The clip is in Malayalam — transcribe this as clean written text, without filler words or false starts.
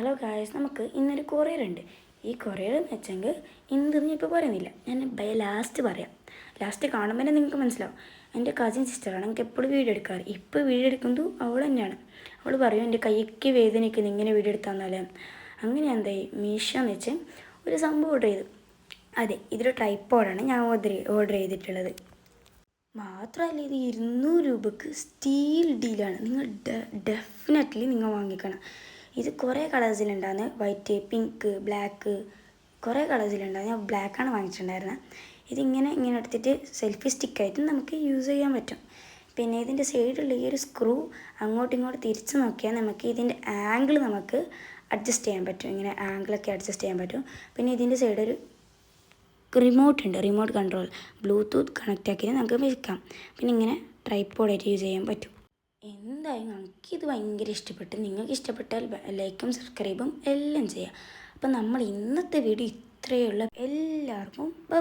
ഹലോ ഗായ്സ്, നമുക്ക് ഇന്നൊരു കൊറിയർ ഉണ്ട്. ഈ കൊറിയർ എന്ന് വെച്ചെങ്കിൽ എന്തെന്ന് ഞാൻ ഇപ്പോൾ പറയുന്നില്ല, ഞാൻ ലാസ്റ്റ് പറയാം. ലാസ്റ്റ് കാണുമ്പോൾ തന്നെ നിങ്ങൾക്ക് മനസ്സിലാവും. എൻ്റെ കസിൻ സിസ്റ്ററാണ്, എനിക്ക് എപ്പോഴും വീഡിയോ എടുക്കാറ്. ഇപ്പോൾ വീഡിയോ എടുക്കുന്നത് അവൾ തന്നെയാണ്. അവൾ പറയും എൻ്റെ കൈക്ക് വേദനയ്ക്ക് ഇങ്ങനെ വീഡിയോ എടുത്താൽ. അങ്ങനെ എന്തായി മീഷോ എന്ന് വെച്ച് ഒരു സംഭവം ഓർഡർ ചെയ്തു. അതെ, ഇതൊരു ട്രൈപ്പോഡാണ് ഞാൻ ഓർഡർ ചെയ്തിട്ടുള്ളത്. മാത്രമല്ല ഇത് 200 രൂപക്ക് സ്റ്റീൽ ഡീലാണ്. നിങ്ങൾ ഡെഫിനറ്റ്ലി നിങ്ങൾ വാങ്ങിക്കണം. ഇത് കുറേ കളേഴ്സിലുണ്ടാകുന്നത്, വൈറ്റ്, പിങ്ക്, ബ്ലാക്ക്, കുറേ കളേഴ്സിലുണ്ടാകും. ഞാൻ ബ്ലാക്കാണ് വാങ്ങിച്ചിട്ടുണ്ടായിരുന്നത്. ഇതിങ്ങനെ എടുത്തിട്ട് സെൽഫി സ്റ്റിക്കായിട്ട് നമുക്ക് യൂസ് ചെയ്യാൻ പറ്റും. പിന്നെ ഇതിൻ്റെ സൈഡിലുള്ള ഈ ഒരു സ്ക്രൂ അങ്ങോട്ടും ഇങ്ങോട്ടും തിരിച്ച് നോക്കിയാൽ നമുക്ക് ഇതിൻ്റെ ആംഗിൾ നമുക്ക് അഡ്ജസ്റ്റ് ചെയ്യാൻ പറ്റും. ഇങ്ങനെ ആംഗിളൊക്കെ അഡ്ജസ്റ്റ് ചെയ്യാൻ പറ്റും. പിന്നെ ഇതിൻ്റെ സൈഡൊരു റിമോട്ട് ഉണ്ട്, റിമോട്ട് കൺട്രോൾ, ബ്ലൂടൂത്ത് കണക്റ്റ് ആക്കിയിട്ട് നമുക്ക് വെക്കാം. പിന്നെ ഇങ്ങനെ ട്രൈപ്പോഡായിട്ട് യൂസ് ചെയ്യാൻ പറ്റും. എന്തായാലും എനിക്കിത് ഭയങ്കര ഇഷ്ടപ്പെട്ടു. നിങ്ങൾക്ക് ഇഷ്ടപ്പെട്ടാൽ ലൈക്കും സബ്സ്ക്രൈബും എല്ലാം ചെയ്യാം. അപ്പം നമ്മൾ ഇന്നത്തെ വീഡിയോ ഇത്രയേ ഉള്ളൂ. എല്ലാവർക്കും ബൈ.